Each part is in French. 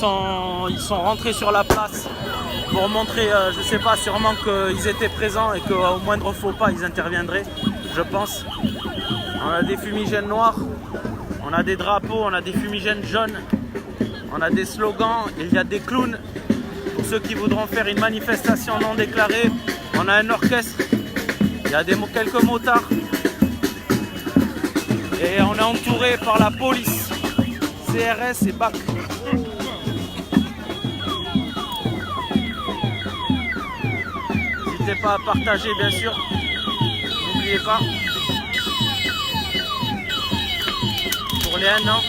sont rentrés sur la place pour montrer, je sais pas, sûrement qu'ils étaient présents et qu'au moindre faux pas, ils interviendraient, je pense. On a des fumigènes noirs, on a des drapeaux, on a des fumigènes jaunes, on a des slogans, il y a des clowns. Pour ceux qui voudront faire une manifestation non déclarée, on a un orchestre, il y a quelques motards. Et on est entouré par la police, CRS et BAC. N'hésitez pas à partager, bien sûr. N'oubliez pas. Pour les 1 an.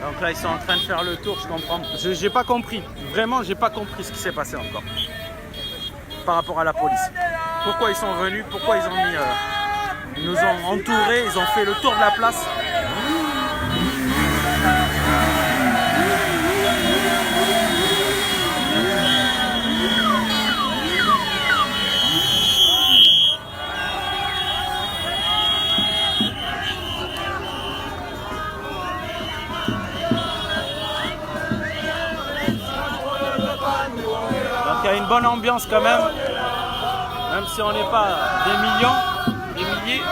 Donc là ils sont en train de faire le tour, je comprends. J'ai pas compris, vraiment j'ai pas compris ce qui s'est passé encore. Par rapport à la police. Pourquoi ils sont venus, pourquoi ils ont mis... ils nous ont entourés, ils ont fait le tour de la place. Il y a une bonne ambiance quand même si on n'est pas des millions, des milliers.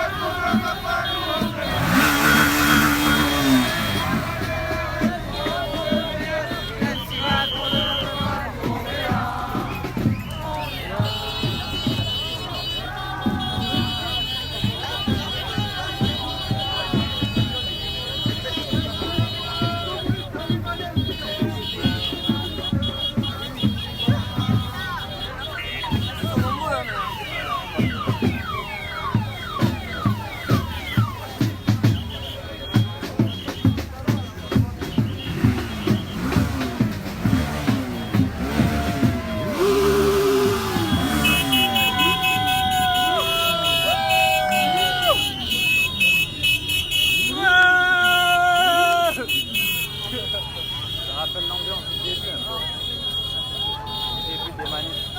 Ça rappelle l'ambiance du début un peu. Début des manifs.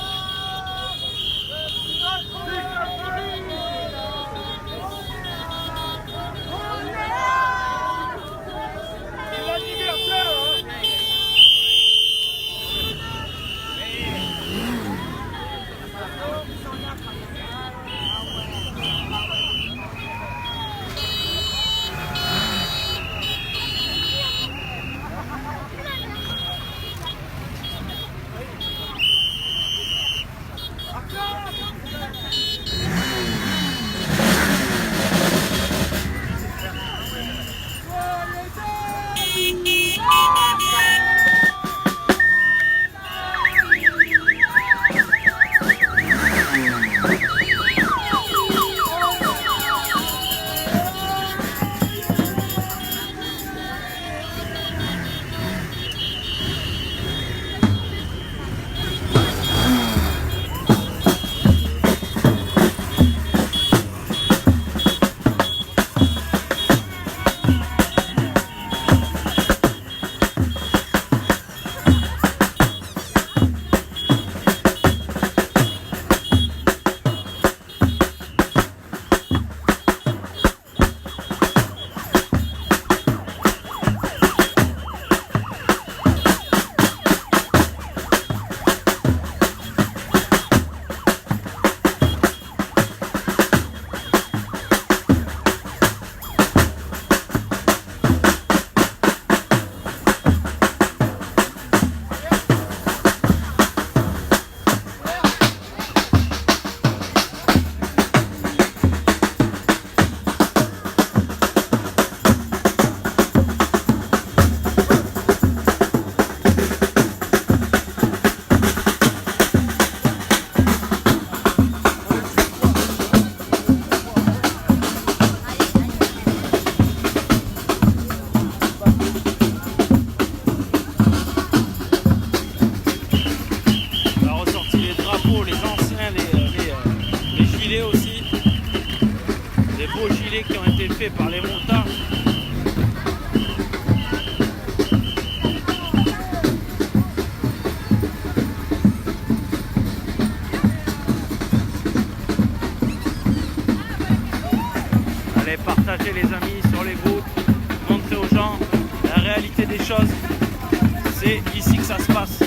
C'est ici que ça se passe.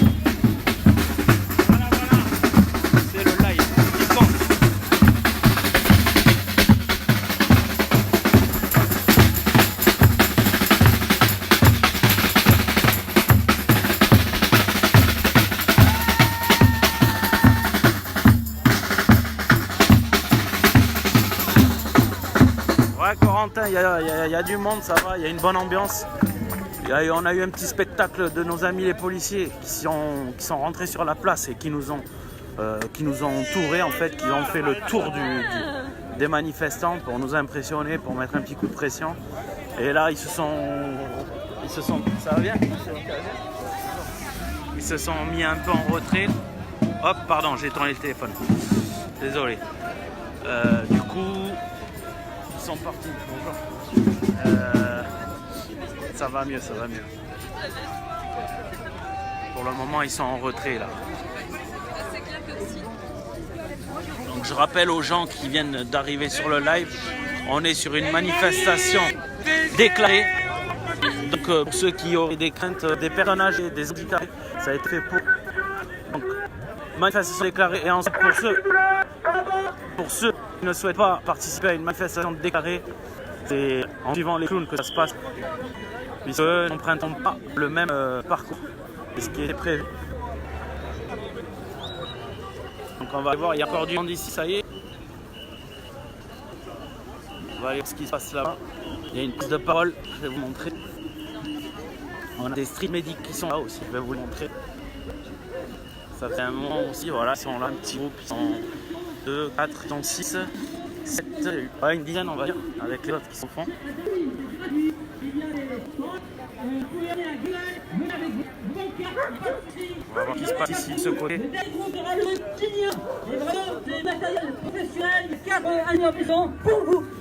Voilà, voilà. C'est le live qui compte. Ouais, Corentin, il y a du monde, ça va, il y a une bonne ambiance. On a eu un petit spectacle de nos amis les policiers qui sont rentrés sur la place et qui nous ont entourés en fait, qui ont fait le tour des manifestants pour nous impressionner, pour mettre un petit coup de pression. Et là ils se sont ça va bien ? Ils se sont mis un peu en retrait. Hop, pardon, j'ai tourné le téléphone. Désolé. Du coup, ils sont partis. Bonjour. Ça va mieux, ça va mieux. Pour le moment, ils sont en retrait là. Donc je rappelle aux gens qui viennent d'arriver sur le live, on est sur une manifestation déclarée. Donc pour ceux qui auraient des craintes, des personnages et des handicapés, ça a été fait pour. Donc manifestation déclarée et ensuite pour ceux qui ne souhaitent pas participer à une manifestation déclarée, c'est en suivant les clowns que ça se passe. Puisque nous n'empruntons pas le même parcours que ce qui est prévu. Donc on va voir, il y a encore du monde ici, ça y est. On va aller voir ce qui se passe là-bas. Il y a une prise de parole, je vais vous montrer. On a des street medics qui sont là aussi, je vais vous le montrer. Ça fait un moment aussi, voilà, ils sont là, un petit groupe, ils sont 2, 4, ils sont 6, 7, ouais, une dizaine on va dire, avec les autres qui sont au fond. On va voir ce qui se passe ici de ce côté.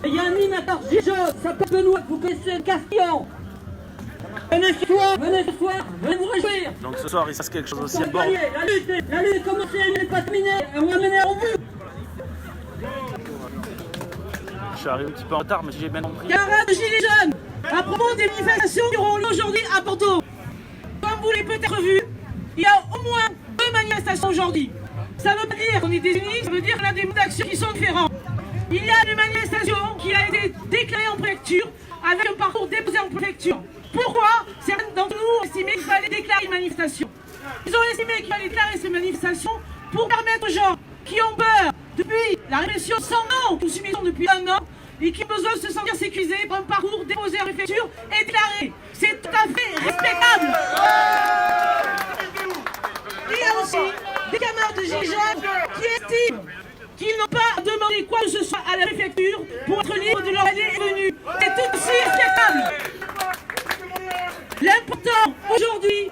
Il y a un animateur Gijo, ça peut Benoît, vous connaissez le Castillon. Venez ce soir, venez vous réjouir. Donc ce soir il se passe quelque chose aussi à bord. La lutte commence, elle n'est pas terminée, on va mener au bout. Je suis arrivé un petit peu en retard, mais si j'ai bien compris. Camarades de Gilets jaunes, à propos des manifestations qui auront lieu aujourd'hui à Bordeaux. Comme vous l'avez peut-être vu, il y a au moins 2 manifestations aujourd'hui. Ça ne veut pas dire qu'on est désunis, ça veut dire qu'on a des modes d'action qui sont différents. Il y a une manifestation qui a été déclarée en préfecture avec un parcours déposé en préfecture. Pourquoi certains d'entre nous ont estimé qu'il fallait déclarer une manifestation? Ils ont estimé qu'il fallait déclarer ces manifestations pour permettre aux gens qui ont peur depuis la répression sans nom, nous subissons depuis 1 an, et qui ont besoin de se sentir sécurisés par un parcours déposé en préfecture et déclaré. C'est tout à fait respectable. Il y a aussi des camarades de Gilets jaunes qui estiment qu'ils n'ont pas demandé quoi que ce soit à la préfecture pour être libres de leur aller et venue. C'est tout aussi respectable. L'important aujourd'hui,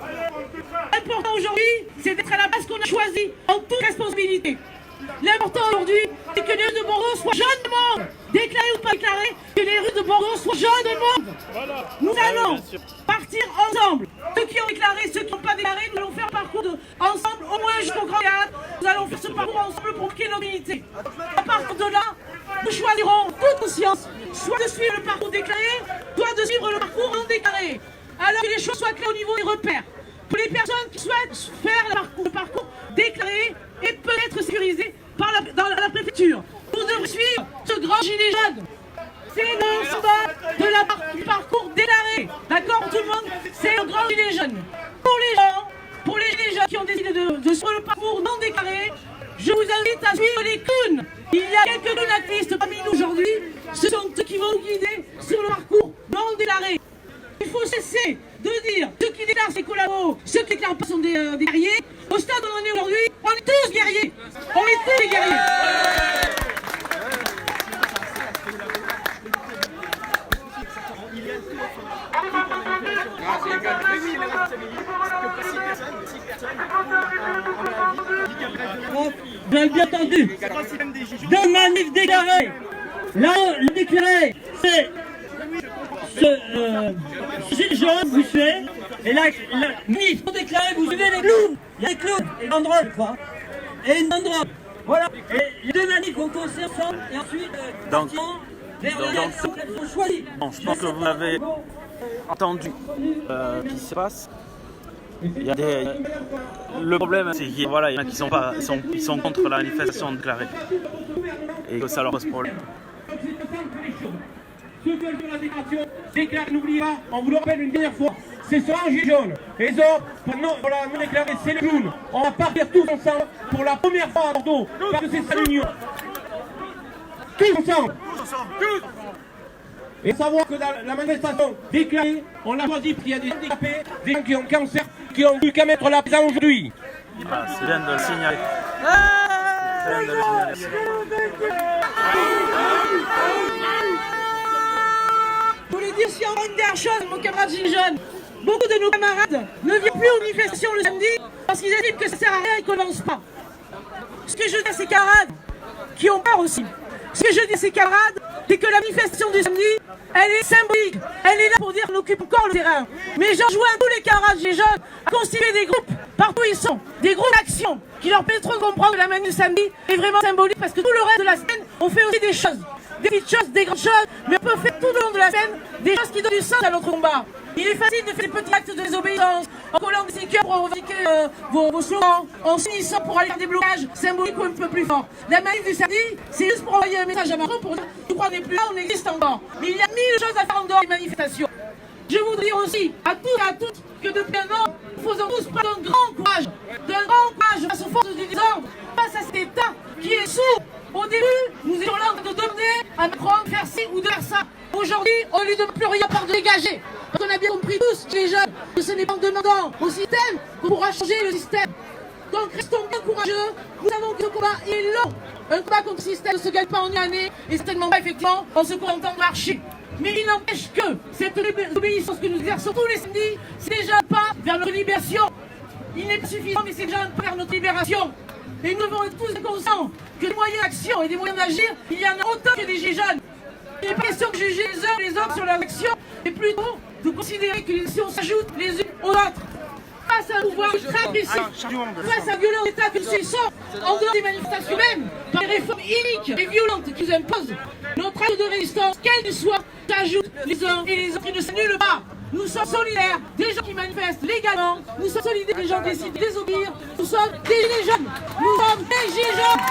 c'est d'être à la base qu'on a choisie en toute responsabilité. L'important aujourd'hui, c'est que les rues de Bordeaux soient jeunes de monde. Déclarées ou pas déclarées, que les rues de Bordeaux soient jeunes de monde. Nous allons partir ensemble. Ceux qui ont déclaré, ceux qui n'ont pas déclaré, nous allons faire un parcours ensemble, au moins jusqu'au Grand Théâtre. Nous allons faire ce parcours ensemble pour marquer nos unités. À partir de là, nous choisirons toute conscience, soit de suivre le parcours déclaré, soit de suivre le parcours non déclaré. Alors que les choses soient claires au niveau des repères. Pour les personnes qui souhaitent faire le parcours déclaré et peut-être sécurisé dans la préfecture, vous devrez suivre ce grand gilet jaune. C'est le symbole du parcours déclaré. D'accord tout le monde? C'est le grand gilet jaune. Pour les gilets jaunes qui ont décidé de suivre le parcours non déclaré, je vous invite à suivre les clowns. Il y a quelques clowns activistes parmi nous aujourd'hui. Ce sont ceux qui vont nous guider sur le parcours non déclaré. Il faut cesser de dire ceux qui déclarent c'est collabos, ceux qui déclarent pas sont des guerriers. Au stade où on en est aujourd'hui, on est tous guerriers. On est tous des guerriers. Vous avez bien entendu. 2 manifs déclarés. Là, le déclaré, c'est ce gilet jaune, vous suivez. Et là, manif non déclaré, vous suivez les clowns. Il y a des clowns et une banderole, quoi. Et une banderole. Voilà. Et les 2 manifs vont commencer ensemble et ensuite sont choisis. Bon, je pense que vous avez entendu ce qui se passe. Le problème, c'est qu'il voilà, y en a qui sont contre la manifestation déclarée et que ça leur pose problème. Ceux qui veulent faire la déclaration, déclarent, n'oubliez pas, on vous le rappelle une dernière fois, c'est sur un gilet jaune. Les autres, pour la non déclarée, c'est les clowns. On va partir tous ensemble pour la première fois à Bordeaux, parce que c'est ça l'union. Tous ensemble. Et savoir que dans la manifestation déclarée, on l'a choisi parce qu'il y a des handicapés, des gens qui ont cancer, qui ont dû qu'à mettre la présence aujourd'hui. Voilà, c'est bien de le signaler. Je voulais dire aussi encore une dernière chose, mon camarade Gilles Jaune. Beaucoup de nos camarades ne viennent plus aux manifestations le samedi parce qu'ils estiment que ça sert à rien et qu'on n'avance pas. Ce que je dis à ces camarades, qui ont peur aussi, ce que je dis à ces camarades, c'est que la manifestation du samedi, elle est symbolique. Elle est là pour dire qu'on occupe encore le terrain. Mais j'enjoins tous les camarades Gilles Jaune à constituer des groupes, partout où ils sont, des groupes d'action qui leur permettront de comprendre que la manif du samedi est vraiment symbolique parce que tout le reste de la semaine, on fait aussi des choses. Des petites choses, des grandes choses, mais on peut faire tout au long de la scène des choses qui donnent du sens à notre combat. Il est facile de faire des petits actes de désobéissance, en collant des stickers pour revendiquer vos slogans, en s'unissant pour aller faire des blocages symboliques ou un peu plus forts. La manif du samedi, c'est juste pour envoyer un message à Macron pour dire « Nous, on n'est plus là, on existe encore ». Mais il y a 1000 choses à faire en dehors des manifestations. Je voudrais dire aussi à tous et à toutes que depuis un an, nous faisons tous preuve d'un grand courage face aux forces du désordre, face à cet État qui est sourd. Au début, nous étions là en train de demander à Macron de faire ci ou de faire ça. Aujourd'hui, on ne lui demande plus rien à part de dégager. Parce qu'on a bien compris tous, les jeunes, que ce n'est pas en demandant au système qu'on pourra changer le système. Donc restons bien courageux. Nous savons que le combat est long. Un combat contre le système ne se gagne pas en une année et certainement pas effectivement en se contentant de marcher. Mais il n'empêche que cette obéissance que nous exerçons tous les samedis, c'est déjà un pas vers notre libération. Il n'est pas suffisant, mais c'est déjà un pas vers notre libération. Et nous devons être tous conscients que des moyens d'action et des moyens d'agir, il y en a autant que des gilets jaunes. Il n'est pas question de juger les uns et les autres sur leur action, mais plutôt de considérer que les actions s'ajoutent les unes aux autres. Face à un pouvoir très précis, face à un violent État que nous subissons, en dehors des manifestations même, par les réformes iniques et violentes qui nous imposent, notre acte de résistance, quel qu'il soit, s'ajoute les uns et les autres et ne s'annule pas. Nous sommes solidaires des gens qui manifestent légalement, nous sommes solidaires des gens qui décident de désobéir, nous sommes des gilets jaunes, nous sommes des gilets jaunes.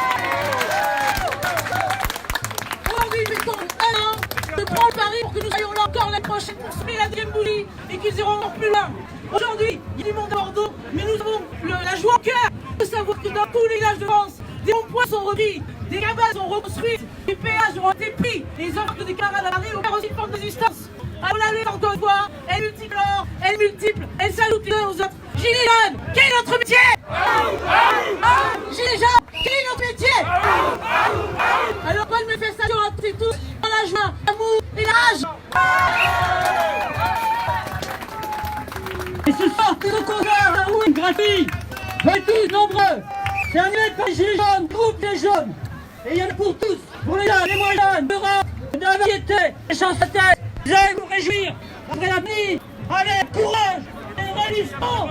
Aujourd'hui, nous mettons un an de prendre le pari pour que nous soyons là encore l'année prochaine pour semer la deuxième boulie et qu'ils iront encore plus loin. Aujourd'hui, il y a du monde à Bordeaux, mais nous avons la joie au cœur de savoir que dans tous les villages de France, des ronds-points sont repris, des cabanes sont reconstruites, des péages ont été pris, les ordres des camarades à Paris ont fait aussi une forme de résistance. Alors la lutte, encore une fois, elle multicolore, elle multiple, elle s'ajoute les uns aux autres. Gilets jaunes, quel est notre métier? Gilets jaunes, quel est notre métier? Alors bonne manifestation à toutes et tous, dans la joie, l'amour et la rage. Et ce soir, tous nos concerts à Rouen, gratuits, venez tous nombreux. C'est un événement pour les gilets jaunes, groupe des jaunes. Et il y en a pour tous, pour les jeunes, les moins jeunes, l'Europe, de la variété, les chances à tête. Vous allez vous réjouir après la nuit. Allez, courage et résistons.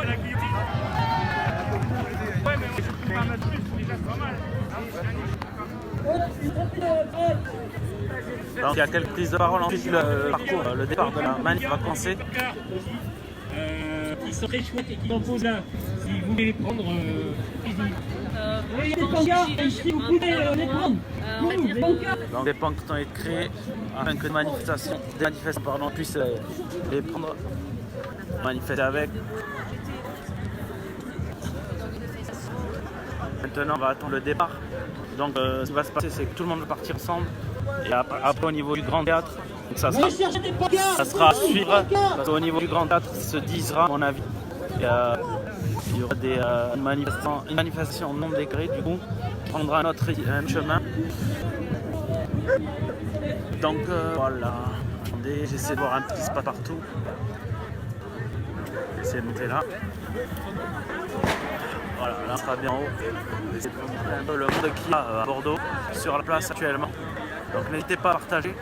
Donc il y a quelques prises de parole, ensuite le départ de la manif va commencer. Qui sont très chouettes et qui sont posés là, si vous voulez les prendre physiquement. Il y a des pancartes ici, vous pouvez les prendre. Donc des pancartes ont été créées afin que des manifestants puissent les prendre, manifester avec. Maintenant on va attendre le départ. Donc ce qui va se passer, c'est que tout le monde va partir ensemble. Et après au niveau du grand théâtre, donc ça sera à suivre. Parce qu'au niveau du grand théâtre, se disera à mon avis. Il y aura une manifestation non déclarée, du coup, qui prendra un autre chemin. Donc voilà. Attendez, j'essaie de voir un petit spot partout. J'essaie de monter là. Voilà, là on sera bien en haut. C'est un peu le monde qu'il y a à Bordeaux, sur la place actuellement. Donc n'hésitez pas à partager,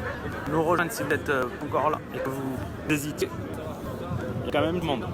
nous rejoindre si vous êtes encore là et que vous hésitez. Il y a quand même du monde.